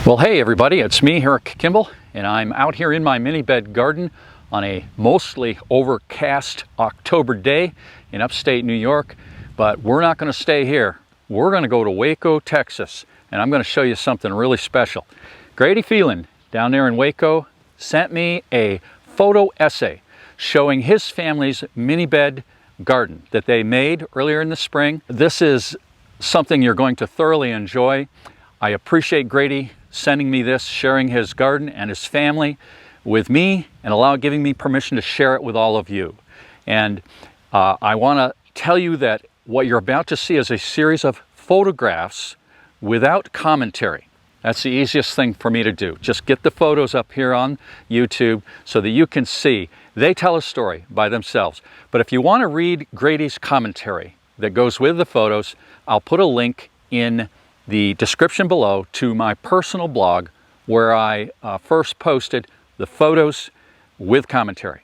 Well, hey everybody, it's me, Eric Kimball, and I'm out here in my mini bed garden on a mostly overcast October day in upstate New York. But we're not going to stay here. We're going to go to Waco, Texas, and I'm going to show you something really special. Grady Phelan down there in Waco sent me a photo essay showing his family's mini bed garden that they made earlier in the spring. This is something you're going to thoroughly enjoy. I appreciate Grady sending me this, sharing his garden and his family with me, and giving me permission to share it with all of you. And I want to tell you that what you're about to see is a series of photographs without commentary. That's the easiest thing for me to do. Just get the photos up here on YouTube so that you can see. They tell a story by themselves. But if you want to read Grady's commentary that goes with the photos, I'll put a link in the description below to my personal blog where I first posted the photos with commentary.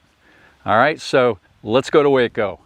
All right, so let's go to Waco.